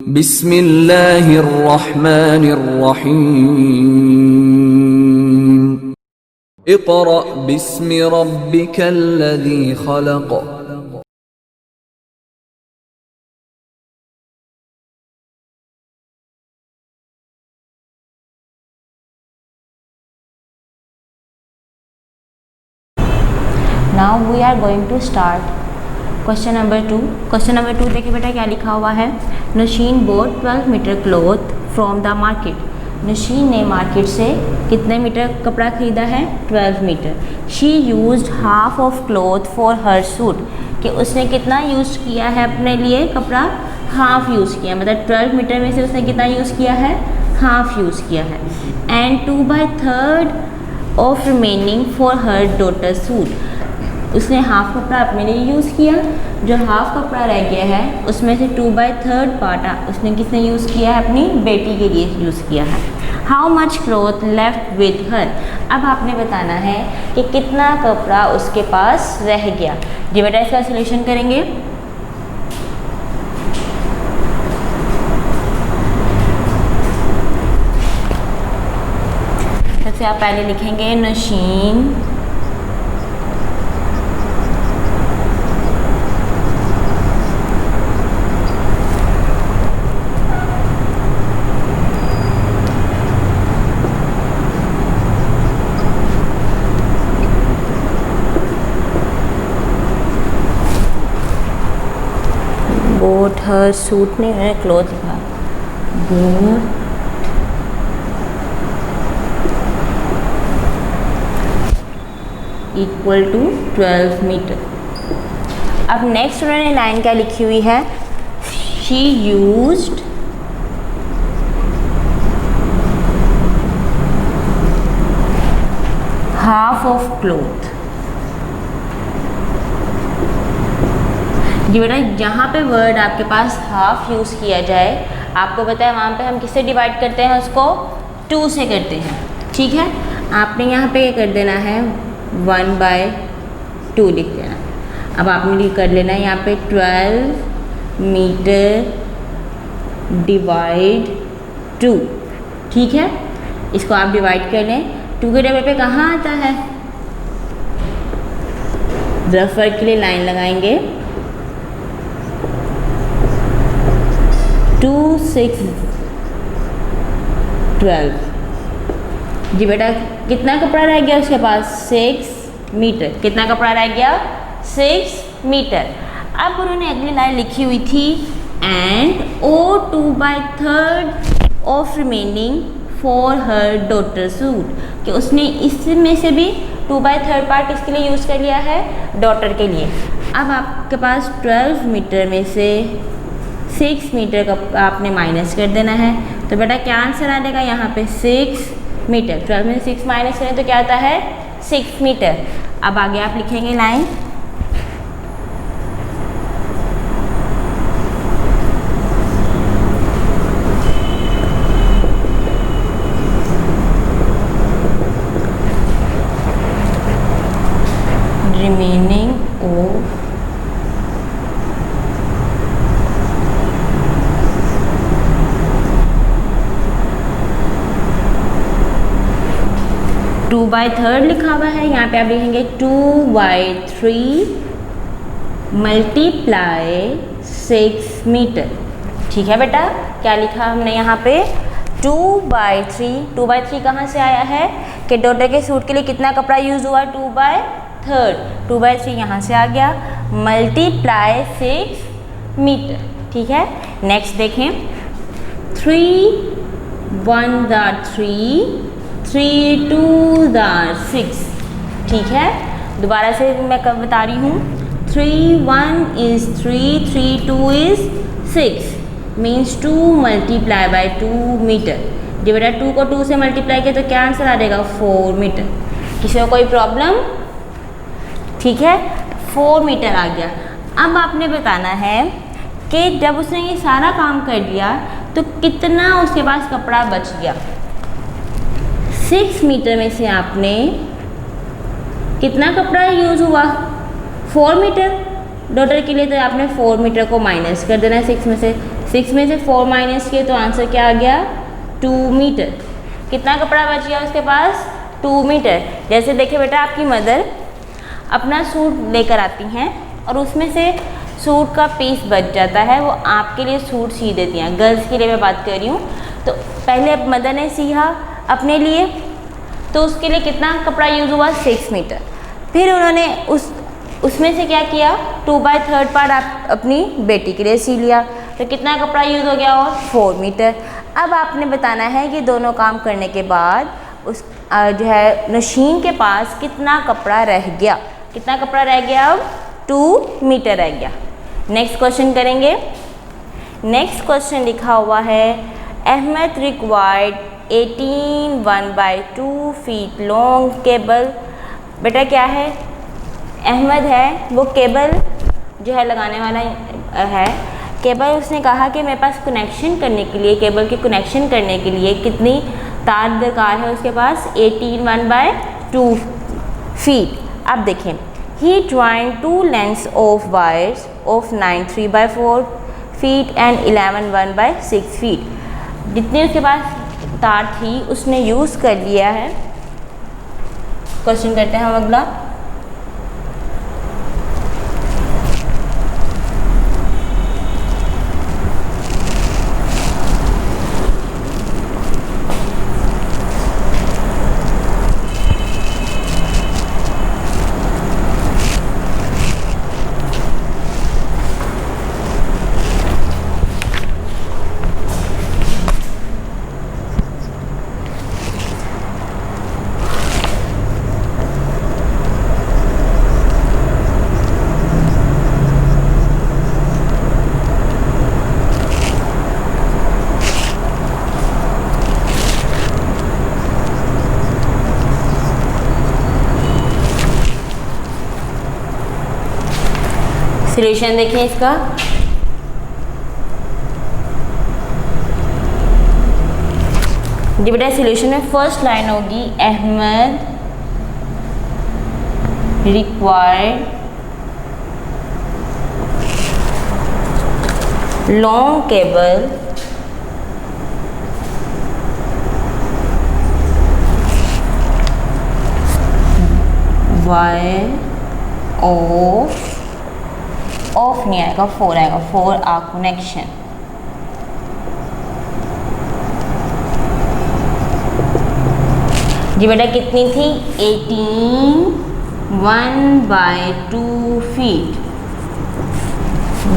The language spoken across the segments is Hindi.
बिस्मिल्लाहिर्रहमानिर्रहीम। इक़रा बिस्मि रब्बिकल्लज़ी खलक़। Now we are going to start question number 2। Question number 2 देखिए बेटा क्या लिखा हुआ है। Nasheen bought 12 metre cloth from the market. Nasheen ने मार्केट से कितने मीटर कपड़ा खरीदा है? 12 metre. She used half of cloth for her suit, कि उसने कितना यूज़ किया है अपने लिए कपड़ा? हाफ यूज़ किया, मतलब 12 मीटर में से उसने कितना यूज़ किया है? हाफ यूज़ किया है। And 2/3 of remaining for her daughter suit, उसने हाफ कपड़ा अपने लिए यूज़ किया। जो हाफ कपड़ा रह गया है उसमें से 2/3 पार्ट उसने किसने यूज़ किया है? अपनी बेटी के लिए यूज़ किया है। How much cloth left with her. अब आपने बताना है कि कितना कपड़ा उसके पास रह गया। जी बेटा इसका सॉल्यूशन करेंगे। सबसे आप पहले लिखेंगे नशीन बोट हर सूट नहीं, मैंने क्लॉथ लिखा। Bought equal to 12 metre. अब नेक्स्ट उन्होंने लाइन क्या लिखी हुई है? She used half of cloth. जी बेटा जहाँ पे वर्ड आपके पास हाफ यूज़ किया जाए, आपको पता है वहाँ पे हम किससे डिवाइड करते हैं? उसको 2 से करते हैं। ठीक है, आपने यहाँ पे कर देना है 1/2 लिख देना। अब आपने कर लेना है यहाँ पे 12 मीटर डिवाइड 2। ठीक है, इसको आप डिवाइड कर लें। 2 के टेबल पे कहाँ आता है? रफ वर्क के लिए लाइन लगाएंगे। 2 6 12। जी बेटा कितना कपड़ा रह गया उसके पास? 6 मीटर। कितना कपड़ा रह गया? 6 मीटर। अब उन्होंने अगली लाइन लिखी हुई थी एंड ओ 2/3 of remaining for her daughter suit, कि उसने इसमें से भी 2/3 पार्ट किसके लिए यूज़ कर लिया है? डॉटर के लिए। अब आपके पास 12 मीटर में से 6 मीटर का आपने माइनस कर देना है। तो बेटा क्या आंसर आ जाएगा यहाँ पे? 6 मीटर। 12 में 6 माइनस करें तो क्या आता है? 6 मीटर। अब आगे आप लिखेंगे लाइन रिमेनिंग ऑफ 2/3 लिखा हुआ है। यहाँ पे आप लिखेंगे 2/3 मल्टीप्लाई 6 मीटर। ठीक है बेटा, क्या लिखा हमने यहाँ पे? 2/3। 2/3 कहाँ से आया है? कि डॉटर के सूट के लिए कितना कपड़ा यूज़ हुआ? 2/3। 2/3 यहाँ से आ गया, मल्टीप्लाई 6 मीटर। ठीक है, नेक्स्ट देखें। 3 1 3 3 2 6। ठीक है, दोबारा से मैं कब बता रही हूँ। 3 1 is 3 3 2 is 6 means 2 multiply by 2 metre. जब बेटा 2 को 2 से मल्टीप्लाई किया तो क्या आंसर आ जाएगा? 4 मीटर। किसी को कोई प्रॉब्लम? ठीक है, 4 मीटर आ गया। अब आपने बताना है कि जब उसने ये सारा काम कर दिया तो कितना उसके पास कपड़ा बच गया। 6 मीटर में से आपने कितना कपड़ा यूज़ हुआ? 4 मीटर। डॉटर के लिए तो आपने 4 मीटर को माइनस कर देना है 6 में से। 6 में से 4 माइनस किए तो आंसर क्या आ गया 2 मीटर। कितना कपड़ा बच गया उसके पास 2 मीटर। जैसे देखिए बेटा आपकी मदर अपना सूट लेकर आती हैं और उसमें से सूट का पीस बच जाता है, वो आपके लिए सूट सी देती हैं। गर्ल्स के लिए मैं बात कर रही हूँ। तो पहले मदर ने सिया अपने लिए, तो उसके लिए कितना कपड़ा यूज़ हुआ 6 मीटर। फिर उन्होंने उसमें से क्या किया 2/3 पार्ट आप अपनी बेटी के लिए सी लिया, तो कितना कपड़ा यूज़ हो गया और 4 मीटर। अब आपने बताना है कि दोनों काम करने के बाद उस जो है मशीन के पास कितना कपड़ा रह गया। कितना कपड़ा रह गया अब 2 मीटर रह गया। नेक्स्ट क्वेश्चन करेंगे। नेक्स्ट क्वेश्चन लिखा हुआ है Ahmad required 18 1/2 feet long cable. बेटा क्या है, अहमद है वो केबल जो है लगाने वाला है। केबल उसने कहा कि मेरे पास कनेक्शन करने के लिए, केबल के कनेक्शन करने के लिए कितनी तार दरकार है उसके पास 18 1/2 फीट। अब देखें he drawing 2 lengths of wires of 9 3/4 feet and 11 1/6 feet. जितनी उसके पास तार थी उसने यूज़ कर लिया है। क्वेश्चन करते हैं हम अगला। सॉल्यूशन देखें इसका। जी बेटा सॉल्यूशन में फर्स्ट लाइन होगी Ahmad required long cable wire of नहीं आएगा 4 आएगा, 4 आर कनेक्शन। जी बेटा कितनी थी 18 1/2 फीट।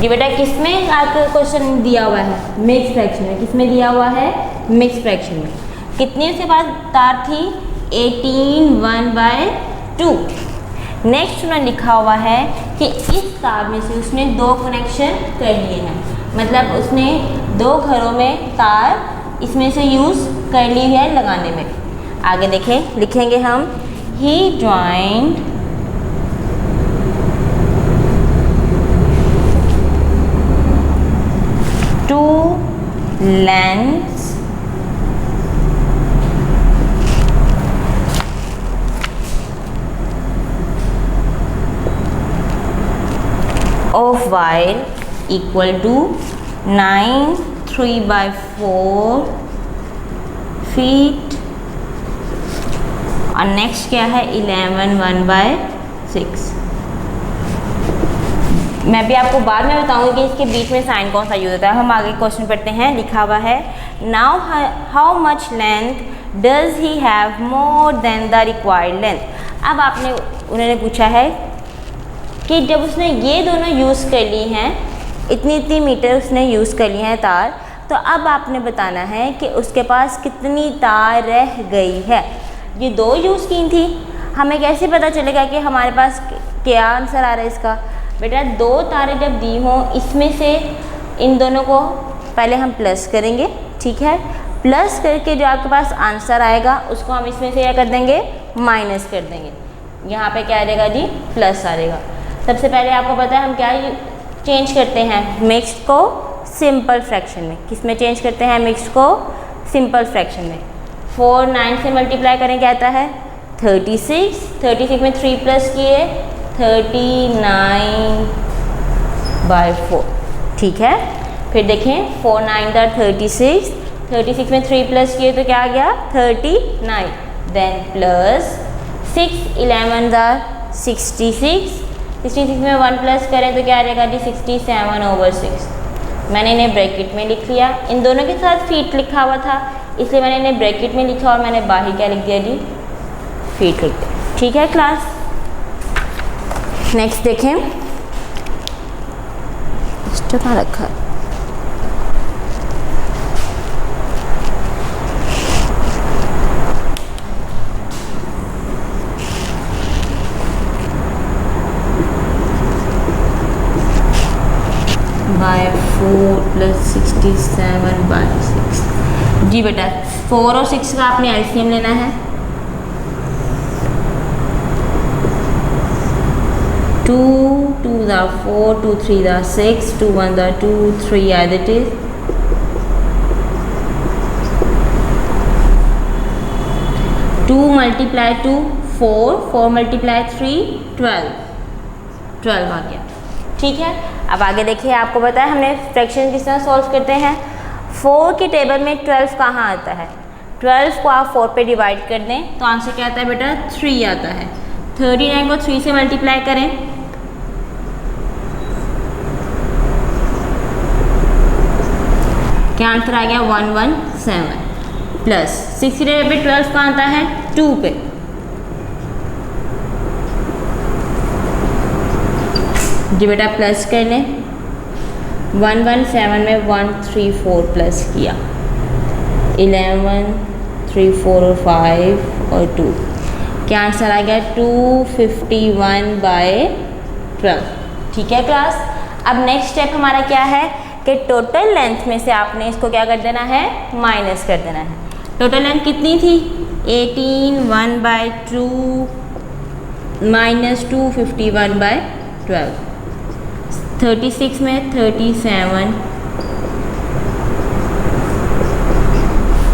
जी बेटा किसमें आपका क्वेश्चन दिया हुआ है मिक्स फ्रैक्शन में। किसमें दिया हुआ है मिक्स फ्रैक्शन में। कितनी उसके पास तार थी 18 1/2। नेक्स्ट उन्होंने लिखा हुआ है कि इस तार में से उसने 2 कनेक्शन कर लिए हैं, मतलब उसने 2 घरों में तार इसमें से यूज़ कर ली है लगाने में। आगे देखें लिखेंगे हम he joined two lengths of wire equal to 9 3/4 feet और नेक्स्ट क्या है 11 1/6। मैं भी आपको बाद में बताऊंगी कि इसके बीच में साइन कौन सा यूज होता है। हम आगे क्वेश्चन पढ़ते हैं। लिखा हुआ है now how much length does he have more than the required length. अब आपने उन्होंने पूछा है कि जब उसने ये दोनों यूज़ कर ली हैं, इतनी मीटर उसने यूज़ कर ली हैं तार, तो अब आपने बताना है कि उसके पास कितनी तार रह गई है। ये 2 यूज़ की थी, हमें कैसे पता चलेगा कि हमारे पास क्या आंसर आ रहा है इसका। बेटा 2 तारें जब दी हों, इसमें से इन दोनों को पहले हम प्लस करेंगे, ठीक है। प्लस करके जो आपके पास आंसर आएगा उसको हम इसमें से क्या कर देंगे माइनस कर देंगे। यहाँ पे क्या आ जाएगा जी प्लस आ जाएगा। सबसे पहले आपको पता है हम क्या चेंज करते हैं मिक्स्ड को सिंपल फ्रैक्शन में। किस में चेंज करते हैं मिक्स्ड को सिंपल फ्रैक्शन में। 4 9 से मल्टीप्लाई करें क्या आता है 36। 36 में 3 प्लस किए 39 बाय 4, ठीक है। फिर देखें 4 9 36, 36 में 3 प्लस किए तो क्या आ गया 39, देन प्लस 6 11 66, 66 में 1 प्लस करें तो क्या आ जाएगा जी 67/6। मैंने इन्हें ब्रैकेट में लिख लिया, इन दोनों के साथ फीट लिखा हुआ था इसलिए मैंने इन्हें ब्रैकेट में लिखा और मैंने बाहर क्या लिख दिया जी फीट लिख दिया, ठीक है क्लास। नेक्स्ट देखें, कहाँ रखा है, बाय 4 प्लस 67/6। जी बेटा 4 और 6 का आपने एलसीएम लेना है। 2 2 4, 2 3 6, 2 1 2, 3 as it is, 2 × 2 4, 4 × 3 12 आ गया, ठीक है। अब आगे देखिए, आपको बताया हमने फ्रैक्शन किस तरह सॉल्व करते हैं। 4 के टेबल में 12 कहाँ आता है, 12 को आप 4 पे डिवाइड कर दें तो आंसर क्या आता है बेटा 3 आता है। 39 को 3 से मल्टीप्लाई करें, क्या आंसर आ गया 117, प्लस 6 के टेबल पे 12 कहाँ आता है 2 पे, जी बेटा प्लस कर लें, 117 में 1 3 4 प्लस किया, 11 3 4 और 5 और 2, क्या आंसर आ गया 251/12, ठीक है क्लास। अब नेक्स्ट स्टेप हमारा क्या है कि टोटल लेंथ में से आपने इसको क्या कर देना है माइनस कर देना है। टोटल लेंथ कितनी थी 18, 1/2 माइनस 251/12, 36 में 37,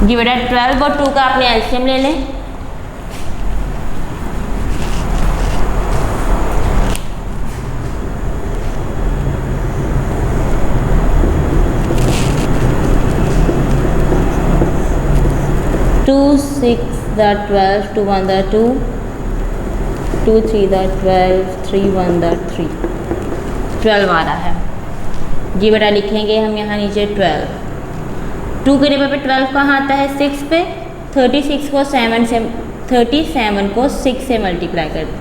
जी बेटा 12 और 2 का आपने एलसीएम ले लें, टू 6 12, 2 1 2, 2 3 12, 3 1 3, 12 आ रहा है, जी बेटा लिखेंगे हम यहाँ नीचे 12, 2 के टेबल पे 12 कहाँ आता है 6 पे, 37 को 6 से मल्टीप्लाई कर दें,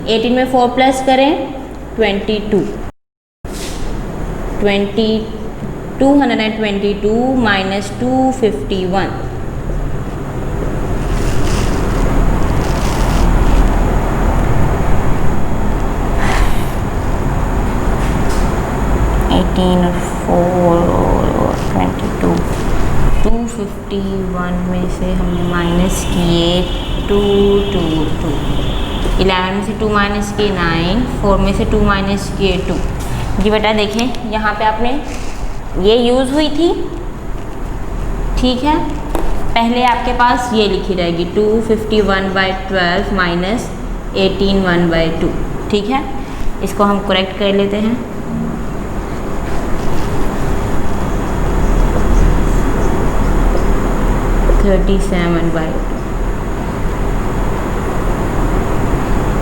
18 में 4 प्लस करें 22, 222 माइनस 251, 18 4 और 22, 251 में से हमने माइनस किए 2 2 2, 11 में से 2 माइनस किए 9, 4 में से 2 माइनस किए 2, जी बेटा देखें यहाँ पे आपने ये यूज़ हुई थी, ठीक है। पहले आपके पास ये लिखी रहेगी 251/12 माइनस 18 1/2, ठीक है। इसको हम करेक्ट कर लेते हैं,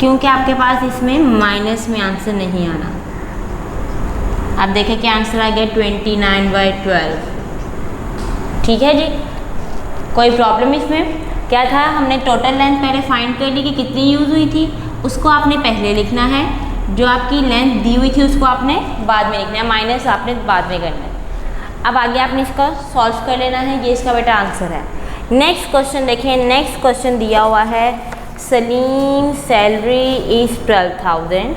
क्योंकि आपके पास इसमें माइनस में आंसर नहीं आना। आप देखें कि आंसर आ गया 29/12, ठीक है जी। कोई प्रॉब्लम इसमें क्या था, हमने टोटल लेंथ पहले फाइंड कर ली कि कितनी यूज़ हुई थी, उसको आपने पहले लिखना है, जो आपकी लेंथ दी हुई थी उसको आपने बाद में लिखना है, माइनस आपने बाद में करना है। अब आगे आपने इसका सॉल्व कर लेना है, ये इसका बेटा आंसर है। नेक्स्ट क्वेश्चन देखें, नेक्स्ट क्वेश्चन दिया हुआ है सलीम सैलरी इज़ 12,000,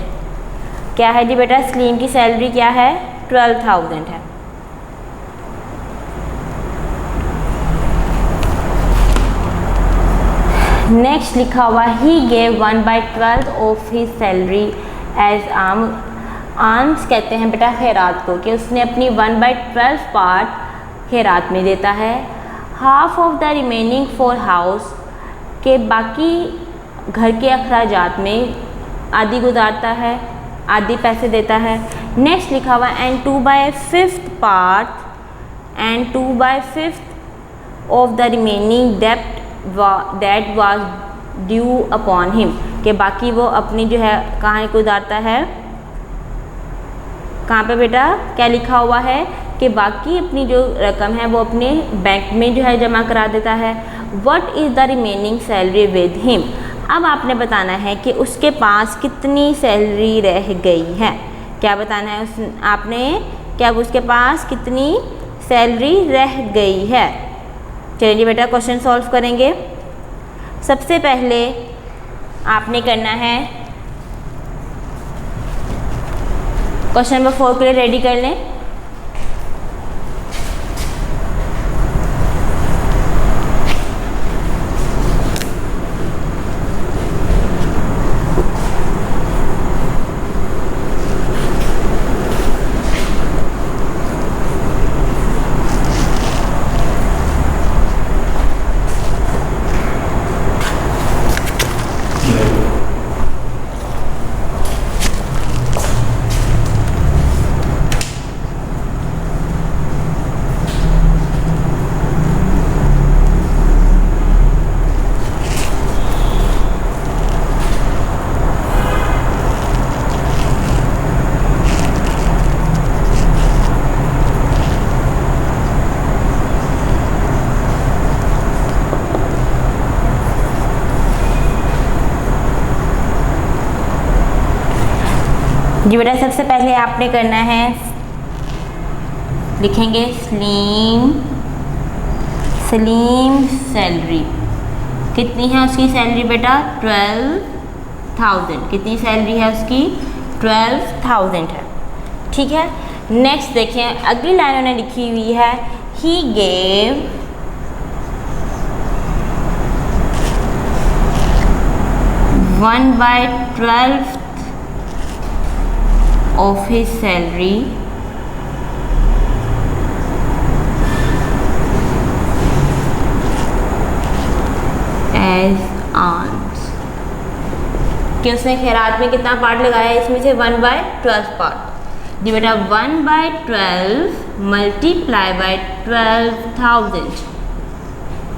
क्या है जी बेटा सलीम की सैलरी क्या है 12,000 है। नेक्स्ट लिखा हुआ ही gave 1/12 of his salary as alms कहते हैं बेटा खैरात को, कि उसने अपनी 1/12 पार्ट खैरात में देता है। Half of the remaining for house, के बाकी घर के अखराजात में आधी गुजारता है, आधी पैसे देता है। नेक्स्ट लिखा हुआ and 2/5 part and 2/5 of the remaining डेप्ट that was due upon him, कि बाकी वो अपनी जो है कहाँ गुजारता है, कहाँ पे बेटा क्या लिखा हुआ है कि बाकी अपनी जो रकम है वो अपने बैंक में जो है जमा करा देता है। What is the remaining salary with him, अब आपने बताना है कि उसके पास कितनी सैलरी रह गई है। क्या बताना है आपने कि अब उसके पास कितनी सैलरी रह गई है। चलिए बेटा क्वेश्चन सॉल्व करेंगे। सबसे पहले आपने करना है क्वेश्चन नंबर 4 के लिए रेडी कर लें। जी बेटा सबसे पहले आपने करना है, लिखेंगे सलीम सैलरी। कितनी है उसकी सैलरी बेटा 12,000। कितनी सैलरी है उसकी 12,000 है। ठीक है। नेक्स्ट देखें अगली लाइन उन्होंने लिखी हुई है he gave one by 12th of his salary as alms, कि उसने खैरात में कितना पार्ट लगाया है, इसमें से 1/12 पार्ट। जी बेटा 1/12 मल्टीप्लाई बाय 12,000।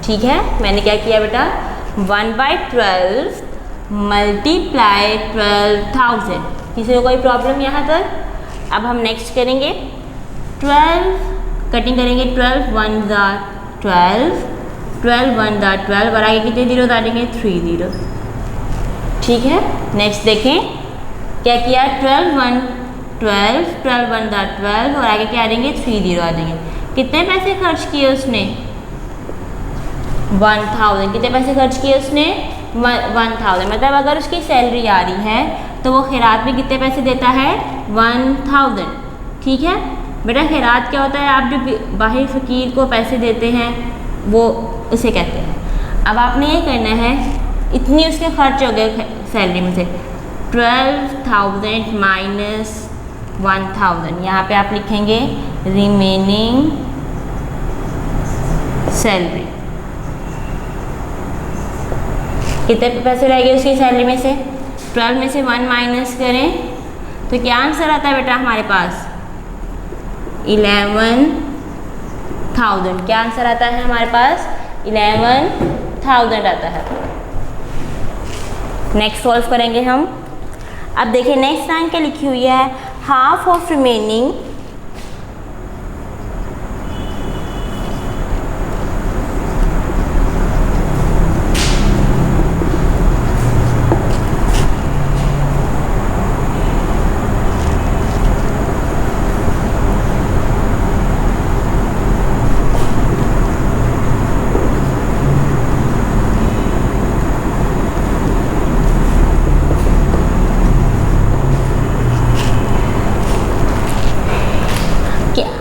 ठीक है, मैंने क्या किया बेटा 1/12 मल्टीप्लाई 12,000। किसी को कोई प्रॉब्लम यहाँ तक? अब हम नेक्स्ट करेंगे 12 कटिंग करेंगे 12 1 ज़ा 12 12 1 ज़ा 12 और आगे कितने जीरो आ जाएंगे 3 जीरो। ठीक है। नेक्स्ट देखें क्या किया 12 1 12 12 1 ज़ा 12 और आगे क्या आ जाएंगे 3 जीरो आ जाएंगे। कितने पैसे खर्च किए उसने 1000। कितने पैसे खर्च किए उसने 1000। मतलब अगर उसकी सैलरी आ रही है तो वो खैरात में कितने पैसे देता है 1000। ठीक है बेटा, खैरात क्या होता है, आप जो बाहर फ़कीर को पैसे देते हैं वो उसे कहते हैं। अब आपने ये करना है इतनी उसके खर्च हो गए सैलरी में से 12,000 माइनस 1000। यहाँ पे आप लिखेंगे रिमेनिंग सैलरी। कितने पैसे रह गए उसकी सैलरी में से 12 में से 1 माइनस करें तो क्या आंसर आता है बेटा हमारे पास 11,000। क्या आंसर आता है हमारे पास 11,000 आता है। नेक्स्ट सॉल्व करेंगे हम। अब देखिए नेक्स्ट लाइन क्या लिखी हुई है हाफ ऑफ रिमेनिंग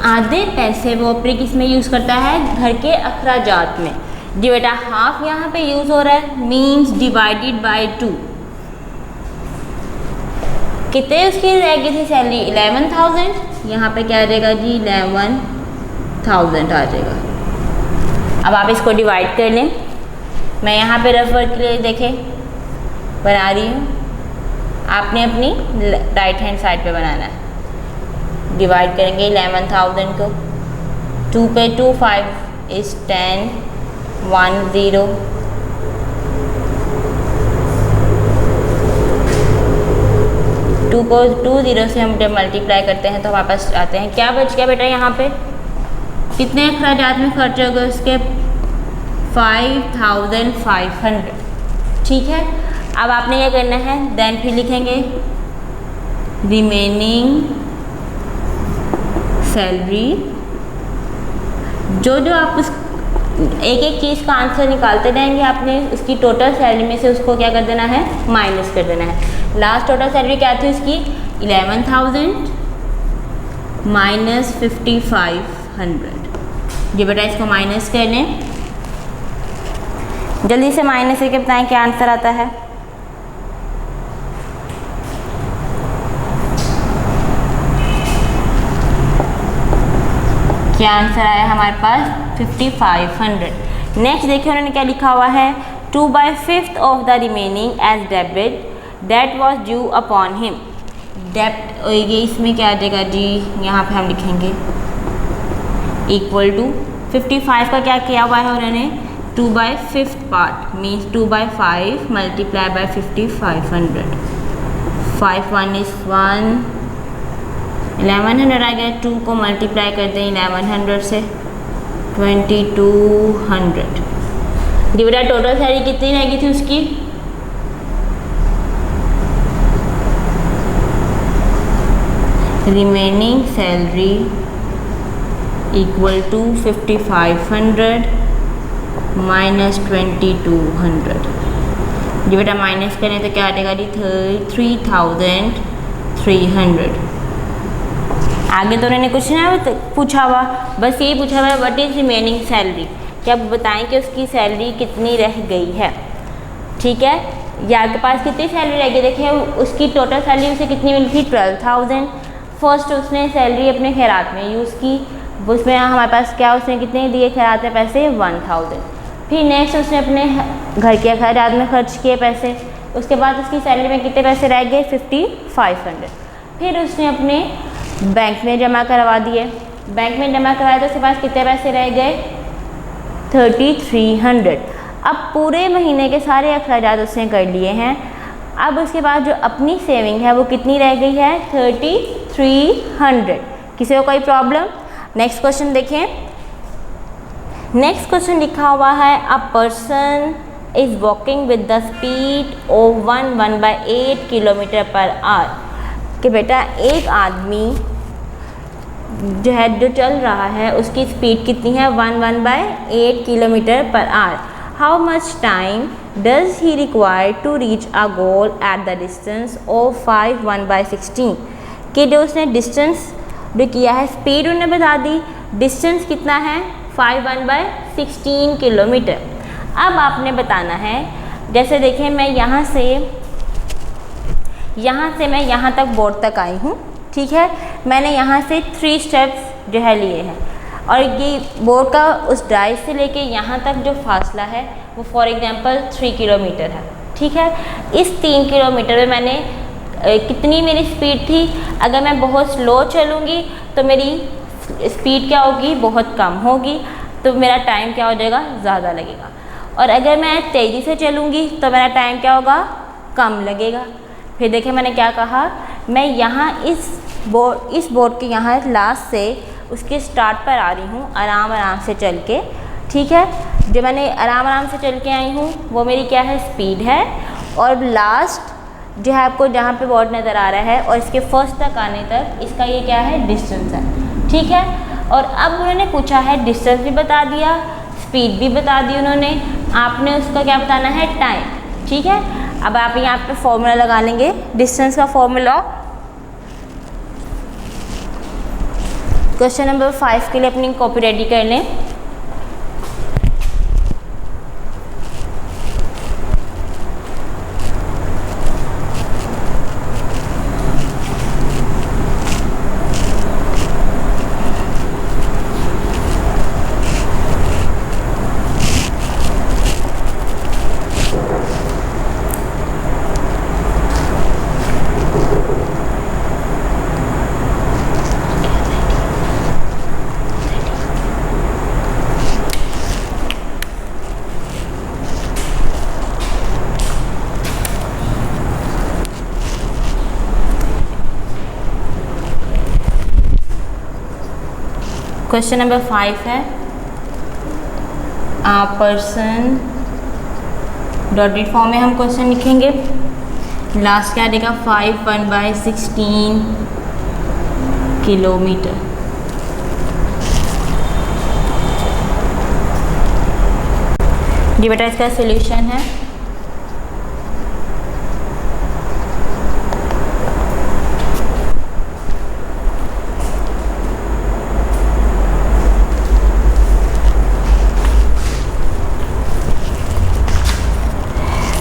आधे पैसे वो अपने किस में यूज़ करता है घर के अखराजात में। जी बेटा हाफ यहाँ पे यूज़ हो रहा है मीन्स डिवाइडेड बाय 2। कितने उसकी रह गई थी सैलरी 11,000। यहाँ पे क्या आ जाएगा जी 11,000 आ जाएगा। अब आप इसको डिवाइड कर लें। मैं यहाँ पे रफ वर्क के लिए देखें बना रही हूँ। आपने अपनी राइट हैंड साइड पे बनाना है। डिवाइड करेंगे 11,000 को 2 पे 2, 5 इज़ 10, 1 0, 2 को 2 0 से हम जब मल्टीप्लाई करते हैं तो हमारे पास आते हैं, क्या बच गया बेटा यहाँ पे, कितने अखराजात में खर्च हो गए उसके, 5,500। ठीक है, अब आपने क्या करना है, देन फिर लिखेंगे रिमेनिंग सैलरी। जो जो आप उस एक एक चीज़ का आंसर निकालते रहेंगे, आपने उसकी टोटल सैलरी में से उसको क्या कर देना है, माइनस कर देना है। लास्ट टोटल सैलरी क्या थी उसकी, 11,000 माइनस 5,500। ये बेटा इसको माइनस कर लें, जल्दी से माइनस करके बताएं क्या आंसर आता है। क्या आंसर आया हमारे पास, 5,500। नेक्स्ट देखिए उन्होंने क्या लिखा हुआ है, 2/5 of the remaining as debit that was due upon him. डेब्ट ये इसमें क्या आ जाएगा जी, यहाँ पे हम लिखेंगे इक्वल टू 55 का क्या किया हुआ है उन्होंने, 2/5 part means 2/5 multiply by 5,500। 5 1 is 1, 1100 आ गया, 2 को मल्टीप्लाई कर दें 1100 से, 2200। डिवाइड टोटल सैलरी कितनी रहेगी थी उसकी, remaining salary equal to 5,500 minus 2200। जी बेटा माइनस करें तो क्या आ जाएगा जी, 3,300। आगे तो उन्होंने कुछ ना पूछा हुआ, बस यही पूछा हुआ व्हाट इज़ रिमेनिंग सैलरी, क्या बताएं कि उसकी सैलरी कितनी रह गई है। ठीक है, या आपके पास कितनी सैलरी रह गई, देखिए उसकी टोटल सैलरी उसे कितनी मिली थी, 12,000। फर्स्ट उसने सैलरी अपने खैरात में यूज़ की, उसमें हमारे पास क्या उसने कितने दिए खैरात में पैसे, 1,000। फिर नेक्स्ट उसने अपने घर के खैरात में खर्च किए पैसे, उसके बाद उसकी सैलरी में कितने पैसे रह गए, 5,500। फिर उसने अपने बैंक में जमा करवा दिए, बैंक में जमा करवाया तो उसके पास कितने पैसे रह गए, 3,300। अब पूरे महीने के सारे अखराजात उसने कर लिए हैं। अब उसके बाद जो अपनी सेविंग है वो कितनी रह गई है, 3,300। किसी को कोई प्रॉब्लम। नेक्स्ट क्वेश्चन देखें, नेक्स्ट क्वेश्चन लिखा हुआ है, a person is walking with the speed of 1/8 kilometre per our. कि बेटा एक आदमी जो है जो चल रहा है उसकी स्पीड कितनी है, 1/8 kilometre per hour. How much time does he require to reach a goal at the distance of 5/1/16। कि जो उसने डिस्टेंस जो किया है, स्पीड उन्होंने बता दी, डिस्टेंस कितना है, 5/1/16 किलोमीटर। अब आपने बताना है, जैसे देखें मैं यहाँ से मैं यहाँ तक बोर्ड तक आई हूँ। ठीक है, मैंने यहाँ से 3 स्टेप्स जो है लिए हैं, और ये बोर्ड का उस डाइस से लेके यहाँ तक जो फासला है वो फॉर एग्जांपल 3 किलोमीटर है। ठीक है, इस 3 किलोमीटर में मैंने कितनी मेरी स्पीड थी, अगर मैं बहुत स्लो चलूँगी तो मेरी स्पीड क्या होगी, बहुत कम होगी, तो मेरा टाइम क्या हो जाएगा, ज़्यादा लगेगा। और अगर मैं तेज़ी से चलूँगी तो मेरा टाइम क्या होगा, कम लगेगा। फिर देखिए मैंने क्या कहा, मैं यहाँ इस बोर्ड के यहाँ लास्ट से उसके स्टार्ट पर आ रही हूँ आराम आराम से चल के। ठीक है, जो मैंने आराम आराम से चल के आई हूँ वो मेरी क्या है, स्पीड है। और लास्ट जो है आपको जहाँ पे बोर्ड नज़र आ रहा है और इसके फर्स्ट तक आने तक इसका ये क्या है, डिस्टेंस है। ठीक है, और अब उन्होंने पूछा है, डिस्टेंस भी बता दिया, स्पीड भी बता दी उन्होंने, आपने उसका क्या बताना है, टाइम। ठीक है, अब आप यहाँ पे फॉर्मूला लगा लेंगे, डिस्टेंस का फॉर्मूला क्वेश्चन नंबर 5 के लिए अपनी कॉपी रेडी कर लें। क्वेश्चन नंबर 5 है पर्सन डॉटेड फॉर्म में हम क्वेश्चन लिखेंगे। लास्ट क्या देगा 5 1/16 किलोमीटर। जी बेटा इसका सॉल्यूशन है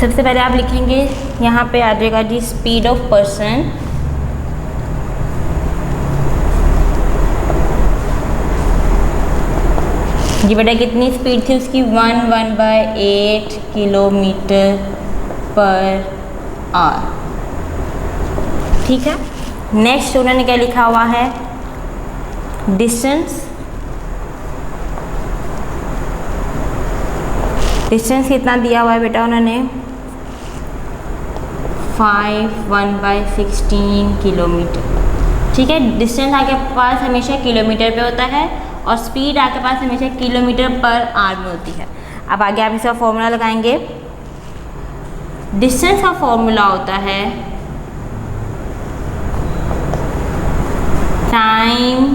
सबसे पहले आप लिखेंगे यहाँ पे आ जाएगा जी स्पीड ऑफ पर्सन जी बेटा कितनी स्पीड थी उसकी 1/8 किलोमीटर पर आवर। ठीक है, नेक्स्ट उन्होंने क्या लिखा हुआ है डिस्टेंस कितना दिया हुआ है बेटा उन्होंने 5 1/16 किलोमीटर। ठीक है, डिस्टेंस आपके पास हमेशा किलोमीटर पे होता है और स्पीड आपके पास हमेशा किलोमीटर पर आवर में होती है। अब आगे आप इसका फॉर्मूला लगाएंगे। डिस्टेंस का फॉर्मूला होता है टाइम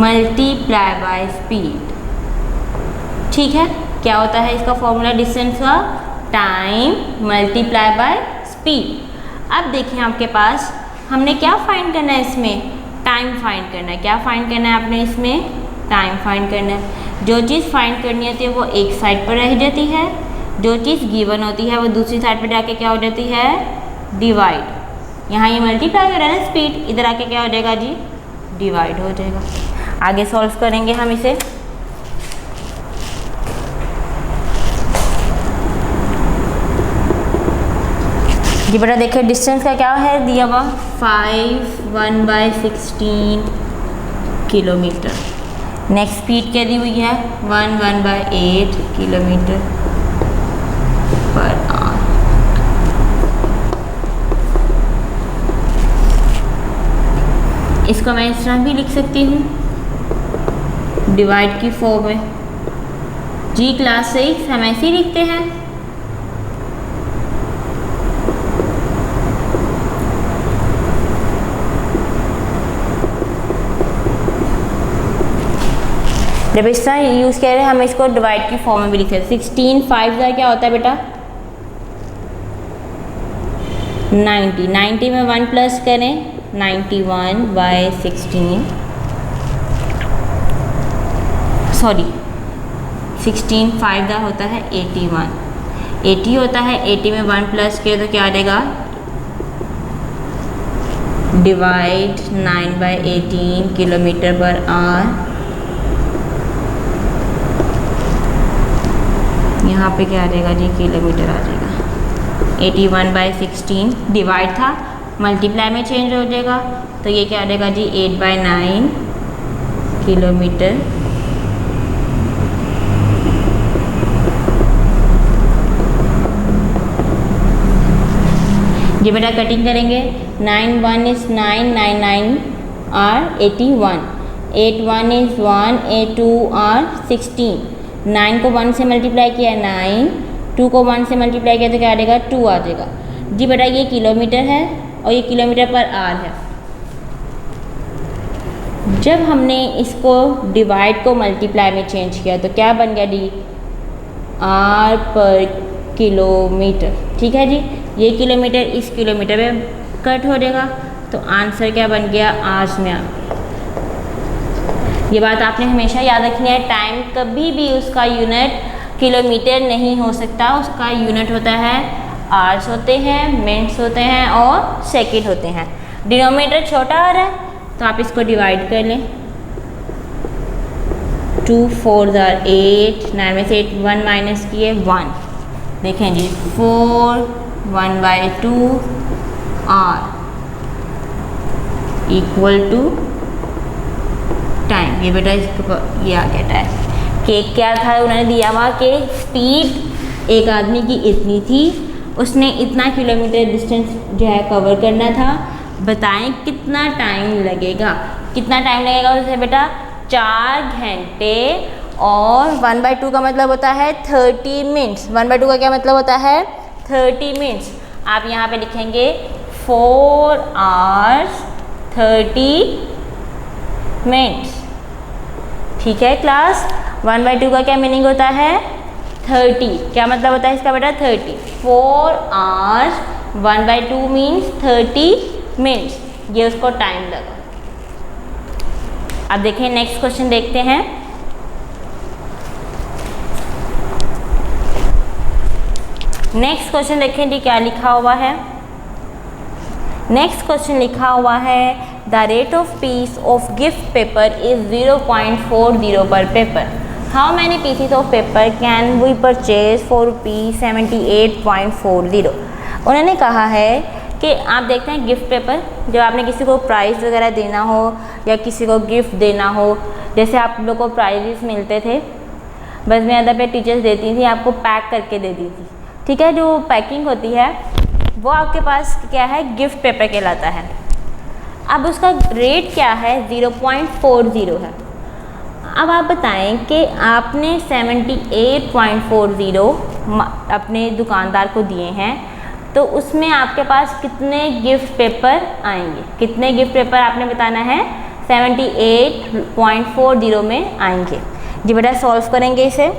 मल्टीप्लाई बाय स्पीड। ठीक है, क्या होता है इसका फॉर्मूला डिस्टेंस का टाइम मल्टीप्लाई बाय स्पीड। अब देखिए आपके पास हमने क्या फाइंड करना है इसमें टाइम फाइंड करना है। क्या फाइंड करना है आपने इसमें टाइम फाइंड करना है। जो चीज़ फाइंड करनी होती है वो एक साइड पर रह जाती है, जो चीज़ गिवन होती है वो दूसरी साइड पर जाके क्या हो जाती है डिवाइड। यहाँ ये मल्टीप्लाई कर रहा है ना स्पीड, इधर आके क्या हो जाएगा जी डिवाइड हो जाएगा। आगे सॉल्व करेंगे हम इसे। जी बेटा देखिए डिस्टेंस का क्या है दिया हुआ 5 1/16 किलोमीटर। नेक्स्ट स्पीड क्या दी हुई है 1/8 किलोमीटर पर आवर। इसको मैं इस तरह भी लिख सकती हूँ डिवाइड की फॉर्म में। जी क्लास 6 हम ऐसे ही लिखते हैं। जब इस तरह यूज़ कर रहे हैं हम इसको डिवाइड की फॉर्म में भी लिख सकते हैं। 16 5 क्या होता है बेटा 90। 90 में 1 प्लस करें 91/16 सॉरी 16 5 होता है 81। 80 होता है 80 में 1 प्लस किया तो क्या आ जाएगा डिवाइड 9/18 किलोमीटर पर आवर। यहाँ पे क्या आ जाएगा जी किलोमीटर आ जाएगा। 81/16 डिवाइड था मल्टीप्लाई में चेंज हो जाएगा तो ये क्या आ जाएगा जी 8/9 किलोमीटर जी बेटा कटिंग करेंगे 9 1 is 9 9 9 are 81 8 1 is 1 8 2 are 16 9 को 1 से मल्टीप्लाई किया 9 2 को 1 से मल्टीप्लाई किया तो क्या आ जाएगा 2 आ जाएगा। जी बेटा ये किलोमीटर है और ये किलोमीटर पर आवर है। जब हमने इसको डिवाइड को मल्टीप्लाई में चेंज किया तो क्या बन गया डी आर पर किलोमीटर। ठीक है जी, ये किलोमीटर इस किलोमीटर में कट हो जाएगा तो आंसर क्या बन गया आवर्स में। ये बात आपने हमेशा याद रखनी है, टाइम कभी भी उसका यूनिट किलोमीटर नहीं हो सकता, उसका यूनिट होता है आवर्स होते हैं, मिनट्स होते हैं और सेकंड होते हैं। डिनोमिनेटर छोटा आ रहा है तो आप इसको डिवाइड कर लें। 2 4 8 9 में से 1 माइनस किए 1। देखें जी 4 1/2 आर इक्वल टू टाइम। ये बेटा इसको ये आ गया टाइम। कि क्या था उन्होंने दिया हुआ कि स्पीड एक आदमी की इतनी थी, उसने इतना किलोमीटर डिस्टेंस जो है कवर करना था, बताएं कितना टाइम लगेगा। कितना टाइम लगेगा उसे बेटा? 4 घंटे। और 1/2 का मतलब होता है 30 मिनट्स। 1/2 का क्या मतलब होता है? 30 मिनट्स। आप यहाँ पे लिखेंगे 4 hours 30 मिनट्स। ठीक है क्लास? 1/2 का क्या मीनिंग होता है? 30। क्या मतलब होता है इसका बेटा? 30। 4 hours 1/2 मीन्स 30 मिनट्स। ये उसको टाइम लगा। अब देखिए नेक्स्ट क्वेश्चन देखते हैं। नेक्स्ट क्वेश्चन देखें जी क्या लिखा हुआ है। नेक्स्ट क्वेश्चन लिखा हुआ है the rate of piece of gift paper is 0.40 per paper. How many pieces of paper can we purchase for ₹78.40। उन्होंने कहा है कि आप देखते हैं गिफ्ट पेपर, जब आपने किसी को प्राइज़ वगैरह देना हो या किसी को गिफ्ट देना हो, जैसे आप लोग को प्राइजेस मिलते थे बस में अदर पे टीचर्स देती थी, आपको पैक करके दे दी थी। ठीक है, जो पैकिंग होती है वो आपके पास क्या है? गिफ्ट पेपर कहलाता है। अब उसका रेट क्या है? 0.40 है। अब आप बताएं कि आपने 78.40 अपने दुकानदार को दिए हैं, तो उसमें आपके पास कितने गिफ्ट पेपर आएंगे? कितने गिफ्ट पेपर आपने बताना है? 78.40 में आएंगे। जी बेटा सॉल्व करेंगे इसे।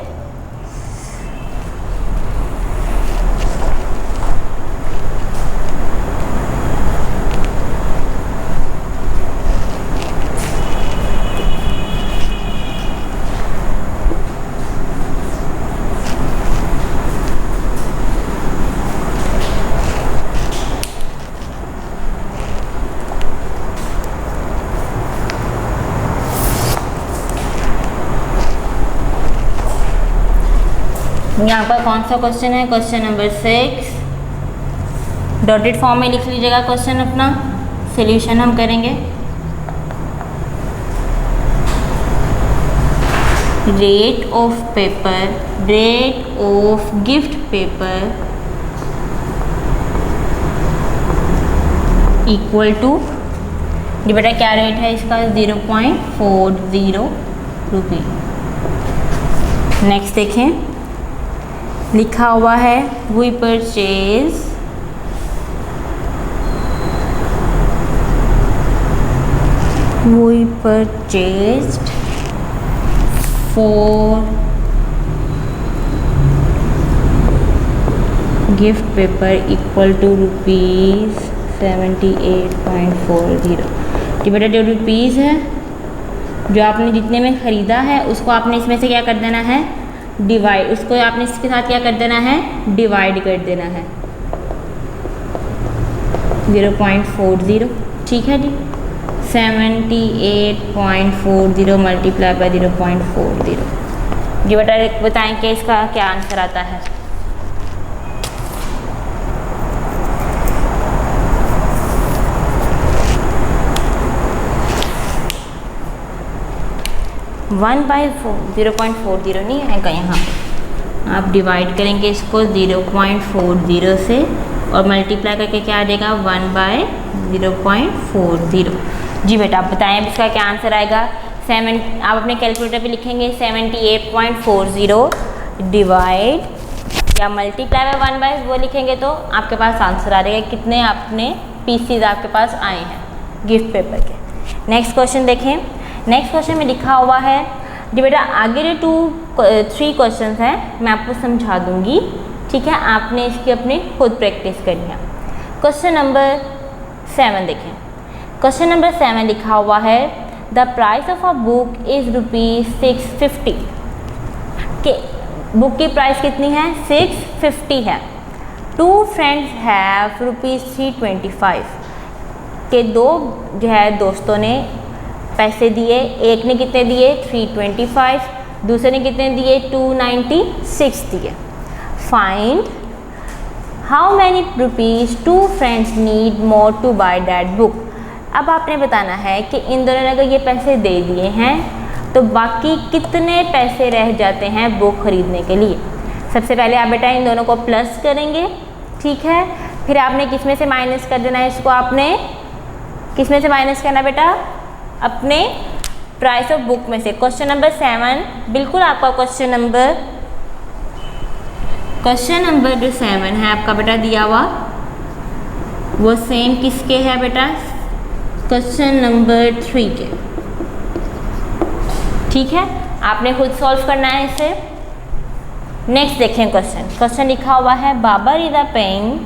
यहाँ पर कौन सा क्वेश्चन है? Question number 6। डॉटेड फॉर्म में लिख लीजिएगा क्वेश्चन अपना। सॉल्यूशन हम करेंगे। Rate of paper, rate of gift paper equal to, ये बेटा क्या रेट है इसका? 0.40 रुपये। नेक्स्ट देखें, लिखा हुआ है we purchase for gift paper equal to ₹78.40। ये बेटा जो रुपीज़ है, जो आपने जितने में ख़रीदा है उसको आपने इसमें से क्या कर देना है? डिवाइड। उसको आपने इसके साथ क्या कर देना है? डिवाइड कर देना है। 0.40। ठीक है जी। 78.40 मल्टीप्लाई बाय 0.40। जी बेटा बताएं कि इसका क्या आंसर आता है? वन बाई 0.40 नहीं आएगा यहाँ पे। आप डिवाइड करेंगे इसको 0.40 से और मल्टीप्लाई करके क्या आ जाएगा? 1/0.40। जी बेटा आप बताएं इसका क्या आंसर आएगा? आप अपने कैलकुलेटर पे लिखेंगे 78.40 डिवाइड या मल्टीप्लाई बाय 1 वो लिखेंगे तो आपके पास आंसर आ जाएगा कितने आपने पीसीज आपके पास आए हैं गिफ्ट पेपर के। नेक्स्ट क्वेश्चन देखें। नेक्स्ट क्वेश्चन में लिखा हुआ है, जी बेटा आगे जो 3 क्वेश्चन हैं मैं आपको समझा दूंगी, ठीक है? आपने इसकी अपनी खुद प्रैक्टिस करनी है। क्वेश्चन नंबर 7 देखें। क्वेश्चन नंबर 7 लिखा हुआ है the price of a book is ₹650। के बुक की प्राइस कितनी है? 650 है। 2 फ्रेंड्स हैव ₹325। के 2 जो है दोस्तों ने पैसे दिए। एक ने कितने दिए? 325। दूसरे ने कितने दिए? 296 दिए। Find how many rupees 2 friends need more to buy that book. अब आपने बताना है कि इन दोनों ने अगर ये पैसे दे दिए हैं तो बाकी कितने पैसे रह जाते हैं बुक खरीदने के लिए। सबसे पहले आप बेटा इन दोनों को प्लस करेंगे, ठीक है? फिर आपने किस में से माइनस कर देना है? इसको आपने किस में से माइनस करना बेटा? अपने प्राइस ऑफ बुक में से। क्वेश्चन नंबर 7 बिल्कुल आपका क्वेश्चन नंबर जो 7 है आपका बेटा दिया हुआ, वो सेम किसके है बेटा? क्वेश्चन नंबर 3 के। ठीक है, आपने खुद सॉल्व करना है इसे। नेक्स्ट देखें क्वेश्चन लिखा हुआ है Babar is a paying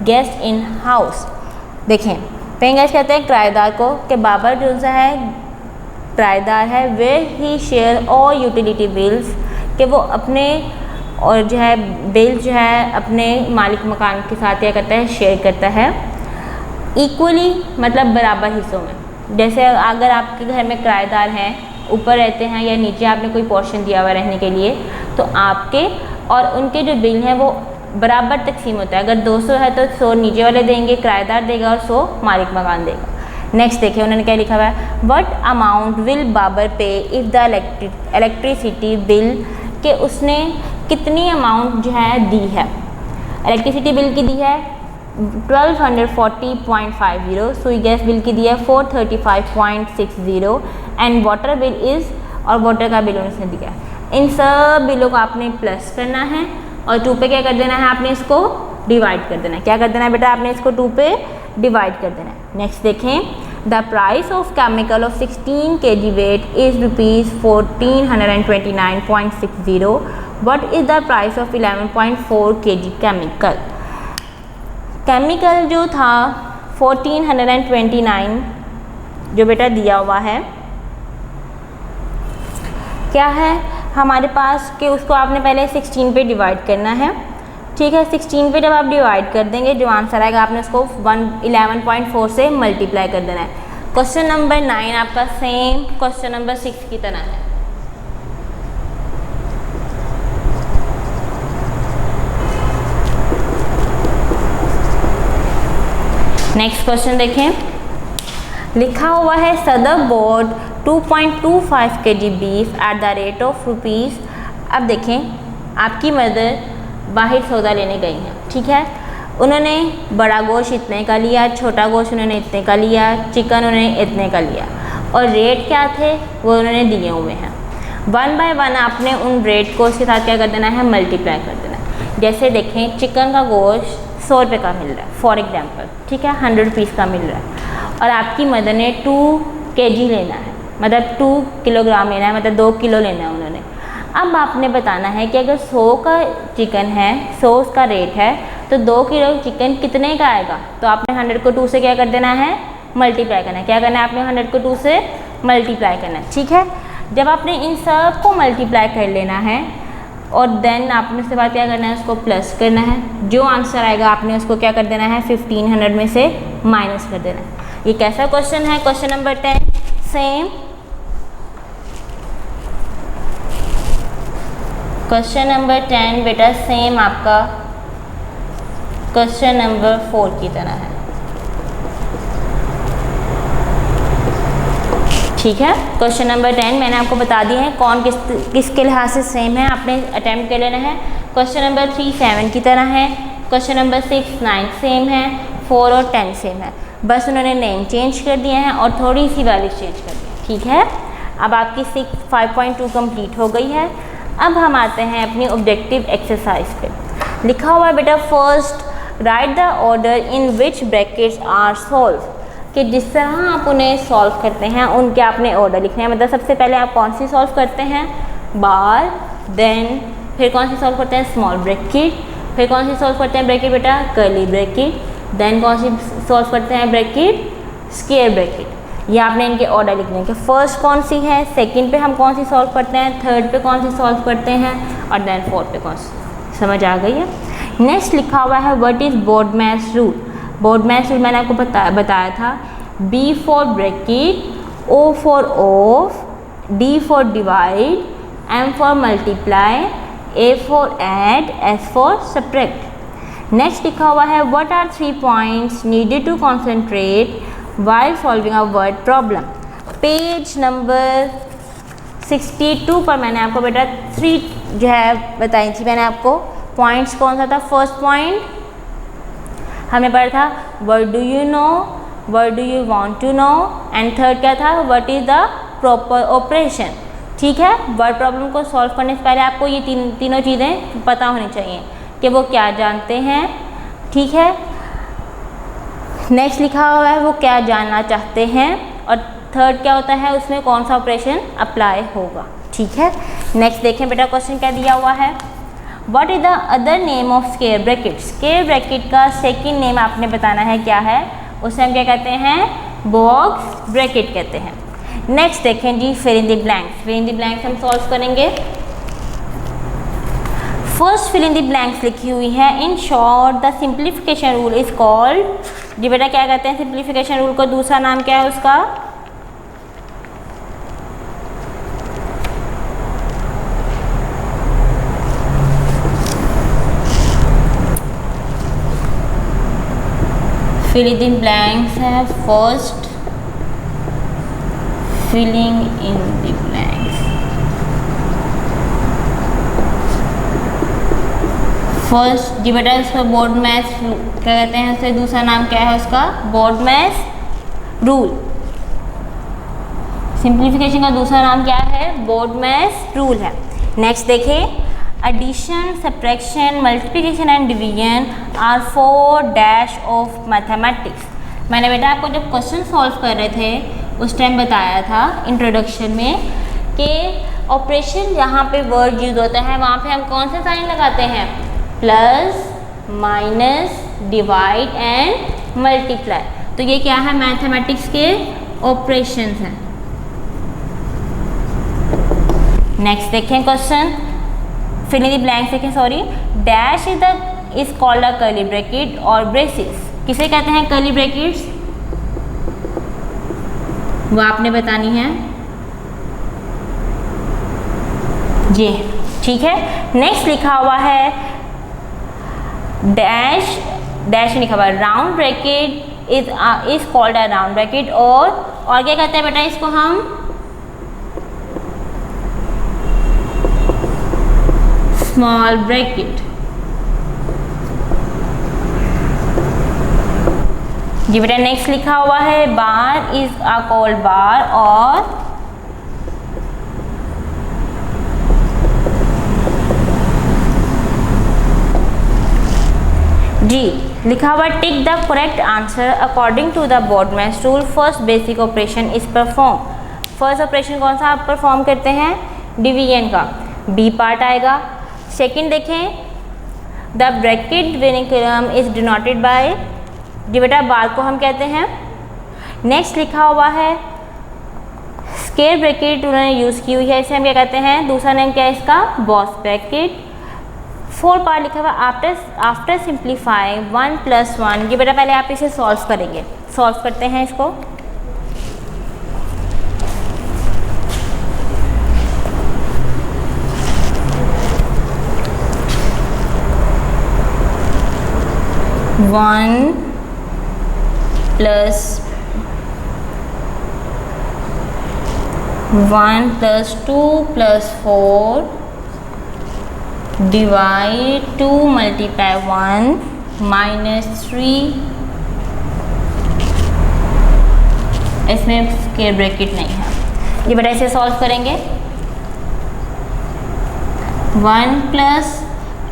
guest in house. देखें, पेइंग गेस्ट कहते हैं किराएदार को, कि बाबर जो सा है किराएदार है, वे ही शेयर ऑल यूटिलिटी बिल्स, कि वो अपने और जो है बिल जो है अपने मालिक मकान के साथ क्या करता है? शेयर करता है इक्वली, मतलब बराबर हिस्सों में। जैसे अगर आपके घर में किराएदार हैं, ऊपर रहते हैं या नीचे आपने कोई पोर्शन दिया हुआ रहने के लिए, तो आपके और उनके जो बिल हैं वो बराबर तकसीम होता है। अगर 200 है तो 100 नीचे वाले देंगे, किराएदार देगा, और 100 मालिक मकान देगा। नेक्स्ट देखिए उन्होंने क्या लिखा हुआ है, व्हाट अमाउंट विल बाबर पे इफ़ द इलेक्ट्रिसिटी बिल, के उसने कितनी अमाउंट जो है दी है, इलेक्ट्रिसिटी बिल की दी है 1240.50, सुई गैस बिल की दी है 435.60 एंड वाटर बिल इज़, और वाटर का बिल उसने दिया है। इन सब बिलों को आपने प्लस करना है और 2 पे क्या कर देना है? आपने इसको डिवाइड कर देना है। क्या कर देना है बेटा? आपने इसको 2 पे डिवाइड कर देना है। नेक्स्ट देखें, the price of chemical of 16 kg weight is ₹1429.60। What is the price of 11.4 kg chemical. Chemical जो था 1429 जो बेटा दिया हुआ है, क्या है हमारे पास, कि उसको आपने पहले 16 पे डिवाइड करना है। ठीक है, 16 पे जब आप डिवाइड कर देंगे, जो आंसर आएगा आपने उसको 11.4 से मल्टीप्लाई कर देना है। क्वेश्चन नंबर 9 आपका सेम क्वेश्चन नंबर 6 की तरह है। नेक्स्ट क्वेश्चन देखें, लिखा हुआ है सदर board 2.25 kg beef at the rate of rupees. अब देखें, आपकी मदर बाहर सौदा लेने गई हैं, ठीक है, उन्होंने बड़ा गोश्त इतने का लिया, छोटा गोश्त उन्होंने इतने का लिया, चिकन उन्होंने इतने का लिया, और रेट क्या थे वो उन्होंने दिए हुए हैं। 1 बाय 1 आपने उन रेट को उसके साथ क्या कर देना है? मल्टीप्लाई कर देना है। जैसे देखें, चिकन का गोश्त 100 रुपये का मिल रहा है फॉर एग्जांपल, ठीक है, 100 रुपीज़ का मिल रहा है, और आपकी मदर ने 2 kg लेना है, मतलब 2 किलोग्राम लेना है, मतलब 2 किलो लेना है उन्होंने। अब आपने बताना है कि अगर 100 का चिकन है, 100 उसका रेट है, तो 2 किलो चिकन कितने का आएगा? तो आपने 100 को 2 से क्या कर देना है? मल्टीप्लाई करना है। क्या करना है? आपने 100 को 2 से मल्टीप्लाई करना है। ठीक है, जब आपने इन सब को मल्टीप्लाई कर लेना है और देन आपने उसके बाद क्या करना है? उसको प्लस करना है। जो आंसर आएगा आपने उसको क्या कर देना है? 1500 में से माइनस कर देना है। ये कैसा क्वेश्चन है? Question number 10 same. Question number 10 बेटा सेम आपका क्वेश्चन नंबर 4 की तरह है। ठीक है, क्वेश्चन नंबर 10 मैंने आपको बता दिए हैं कौन किसके लिहाज से सेम है, आपने अटैम्प्ट कर लेना है। क्वेश्चन नंबर 3 7 की तरह है, क्वेश्चन नंबर 6 9 सेम है, 4 और 10 सेम है, बस उन्होंने नेम चेंज कर दिए हैं और थोड़ी सी वैल्यू चेंज कर दी। ठीक है, अब आपकी 5.2 कंप्लीट हो गई है। अब हम आते हैं अपनी ऑब्जेक्टिव एक्सरसाइज पे। लिखा हुआ है बेटा first write the order in which brackets are solve, कि जिस तरह आप उन्हें सॉल्व करते हैं उनके आपने ऑर्डर लिखने हैं। मतलब सबसे पहले आप कौन सी सॉल्व करते हैं? बार, देन फिर कौन सी सॉल्व करते हैं? स्मॉल ब्रैकेट, फिर कौन सी सॉल्व करते हैं ब्रैकेट बेटा? कर्ली ब्रैकेट, देन कौन सी सॉल्व करते हैं ब्रैकेट? Square bracket. ये आपने इनके ऑर्डर लिखने के। फर्स्ट कौन सी है, सेकंड पे हम कौन सी सॉल्व करते हैं, थर्ड पे कौन सी सॉल्व करते हैं, और देन फोर्थ पे कौन सी। समझ आ गई है? नेक्स्ट लिखा हुआ है what is BODMAS rule. BODMAS rule मैंने आपको बताया था। B for bracket, O for of, D for divide, M for multiply, A for add, S for subtract. Next लिखा हुआ है what are 3 points needed to concentrate while solving a word problem। Page number 62 पर मैंने आपको बेटा 3 जो है बताई थी मैंने आपको। पॉइंट्स कौन सा था? फर्स्ट पॉइंट हमने पढ़ा था what do you know, what do you want to know, and third क्या था, what is the proper operation. ठीक है, वर्ड प्रॉब्लम को सॉल्व करने से पहले आपको ये तीनों चीज़ें पता होनी चाहिए कि वो क्या जानते हैं। ठीक है, नेक्स्ट लिखा हुआ है वो क्या जानना चाहते हैं, और थर्ड क्या होता है, उसमें कौन सा ऑपरेशन अप्लाई होगा। ठीक है, नेक्स्ट देखें बेटा क्वेश्चन क्या दिया हुआ है, what is the other name of square bracket. Square bracket का सेकंड नेम आपने बताना है क्या है, उसे हम क्या कहते हैं, बॉक्स ब्रैकेट कहते हैं। नेक्स्ट देखें जी, fill in the blanks. Fill in the blanks हम सॉल्व करेंगे। First fill in the blanks लिखी हुई है, in short the simplification rule is called. जी बेटा क्या कहते हैं सिंप्लीफिकेशन रूल को, दूसरा नाम क्या है उसका, फिल इन द ब्लैंक्स है first filling in the blanks. First जी बेटा इसको बोर्ड मैथ क्या कहते हैं, उससे दूसरा नाम क्या है उसका, बोर्ड मैथ रूल। सिंप्लीफिकेशन का दूसरा नाम क्या है, बोर्ड मैथ रूल है। नेक्स्ट देखें, addition, subtraction, multiplication and division are 4 dash of mathematics. मैंने बेटा आपको जब क्वेश्चन सॉल्व कर रहे थे उस टाइम बताया था इंट्रोडक्शन में कि ऑपरेशन जहाँ पे वर्ड यूज होता है वहाँ पे हम कौन से साइन लगाते हैं, plus, minus, divide and multiply. तो ये क्या है, मैथमेटिक्स के ऑपरेशंस हैं। नेक्स्ट देखें question, fill in the blanks देखें, sorry, dash is called a curly bracket और ब्रेसिस। किसे कहते हैं कर्ली ब्रैकेट्स, वो आपने बतानी है जी। ठीक है, नेक्स्ट लिखा हुआ है डैश, डैश लिखा हुआ है, round bracket is called a round bracket, और क्या कहते हैं बेटा इसको हम, स्मॉल ब्रैकेट। जी बेटा नेक्स्ट लिखा हुआ है, बार इज आ कॉल्ड बार, और जी लिखा हुआ, tick the correct answer according to the BODMAS rule, first basic operation is perform. First operation कौन सा आप परफॉर्म करते हैं, डिवीजन का, बी पार्ट आएगा। सेकंड देखें, the bracket vinculum is denoted by, जी बेटा बार को हम कहते हैं। नेक्स्ट लिखा हुआ है, स्क्वायर ब्रैकेट उन्होंने यूज़ की हुई है, इसे हम क्या कहते हैं, दूसरा नेम क्या है इसका, बॉक्स ब्रैकेट। 4 पार्ट लिखा हुआ, आफ्टर सिंप्लीफाई 1 + 1। ये बेटा पहले आप इसे सॉल्व करेंगे, सॉल्व करते हैं इसको। वन प्लस 2 + 4 डिवाइड 2 × 1 -3, इसमें स्क्वायर ब्रैकेट नहीं है। ये बेटा इसे सॉल्व करेंगे, 1 +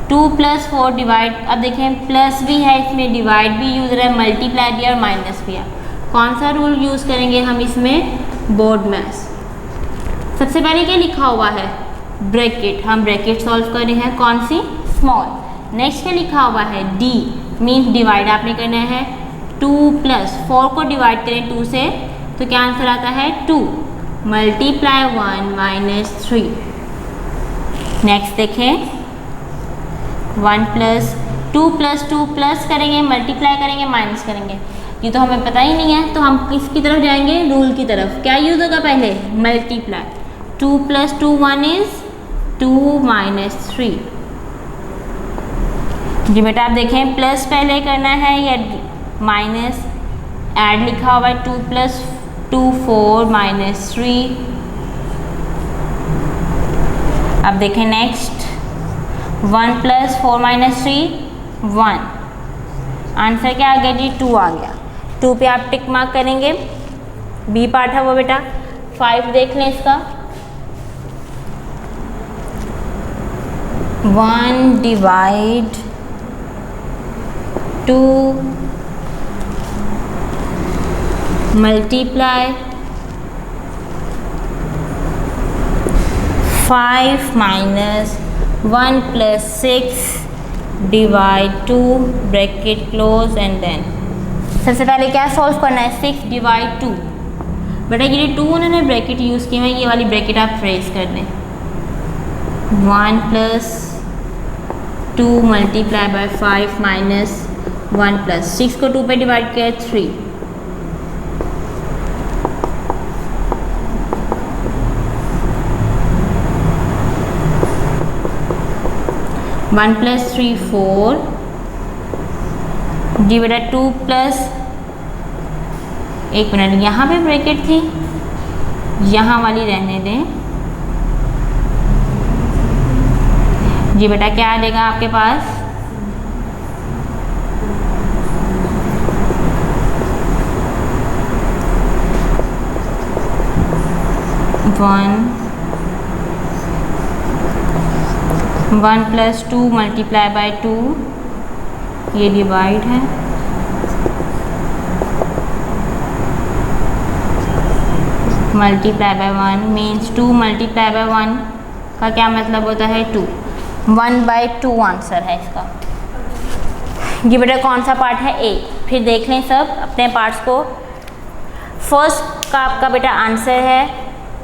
2 + 4 डिवाइड, अब देखें प्लस भी है इसमें, डिवाइड भी यूज है, मल्टीप्लाई भी और माइनस भी है। कौन सा रूल यूज़ करेंगे हम इसमें, बोर्ड मैथ। सबसे पहले क्या लिखा हुआ है, ब्रैकेट, हम ब्रैकेट सॉल्व कर रहे हैं, कौन सी, स्मॉल। नेक्स्ट क्या लिखा हुआ है, डी मीन्स डिवाइड आपने करना है, 2 + 4 को डिवाइड करें 2 से तो क्या आंसर आता है, 2 × 1 -3। नेक्स्ट देखें, 1 + 2 + 2 प्लस करेंगे, मल्टीप्लाई करेंगे, माइनस करेंगे, ये तो हमें पता ही नहीं है, तो हम किसकी तरफ जाएंगे, रूल की तरफ। क्या यूज़ होगा पहले, मल्टीप्लाई, 2 + 2 1 is 2 - 3। जी बेटा आप देखें, प्लस पहले करना है या माइनस, ऐड लिखा हुआ है, 2 + 2 4 -3। अब देखें नेक्स्ट, 1 + 4 - 3 1, आंसर क्या आ गया जी, 2 आ गया। 2 पे आप टिक मार्क करेंगे, बी पार्ट है वो बेटा। 5 देख लें इसका, 1 divide 2 multiply 5 minus 1 plus 6 divide 2 bracket close and then सबसे पहले क्या सॉल्व करना है, 6 डिवाइड 2। बेटा ये 2 उन्होंने ब्रैकेट यूज़ की है, ये वाली ब्रैकेट आप ट्रेस कर दें। 1 plus 2 multiply by 5 minus 1 plus 6 को 2 पे डिवाइड किया 3। 1 प्लस 3 4 जी बेटा 2 प्लस, एक मिनट यहाँ पे ब्रैकेट थी, यहाँ वाली रहने दें जी बेटा। क्या आ जाएगा आपके पास, वन प्लस 2 मल्टीप्लाई बाय 2, ये डिवाइड है, multiply by 1 means 2 multiply by 1 का क्या मतलब होता है 2। 1/2 आंसर है इसका। ये बेटा कौन सा पार्ट है, ए। फिर देख लें सब अपने पार्ट्स को। फर्स्ट का आपका बेटा आंसर है,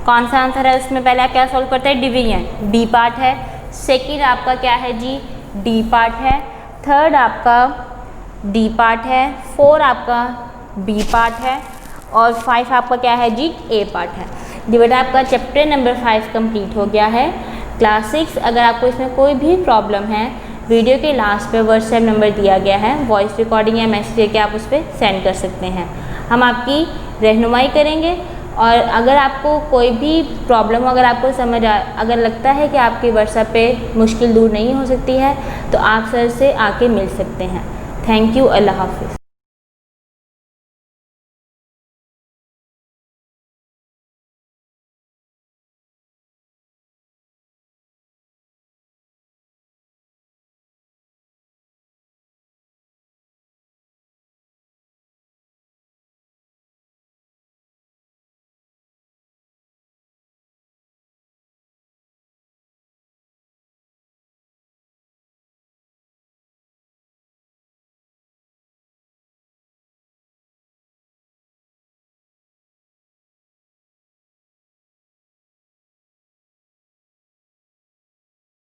कौन सा आंसर है उसमें पहले आप क्या सॉल्व करते हैं, डिवीजन, बी पार्ट है। सेकंड आपका क्या है जी, डी पार्ट है। थर्ड आपका डी पार्ट है। 4 आपका बी पार्ट है और 5 आपका क्या है जी, ए पार्ट है। जी बेटा आपका चैप्टर नंबर 5 कंप्लीट हो गया है। क्लास 6, अगर आपको इसमें कोई भी प्रॉब्लम है, वीडियो के लास्ट पे व्हाट्सएप नंबर दिया गया है, वॉइस रिकॉर्डिंग या मैसेज देके आप उस पर सेंड कर सकते हैं, हम आपकी रहनुमाई करेंगे। और अगर आपको कोई भी प्रॉब्लम अगर आपको अगर लगता है कि आपकी व्हाट्सएप पे मुश्किल दूर नहीं हो सकती है, तो आप सर से आके मिल सकते हैं। थैंक यू, अल्लाह हाफिज़।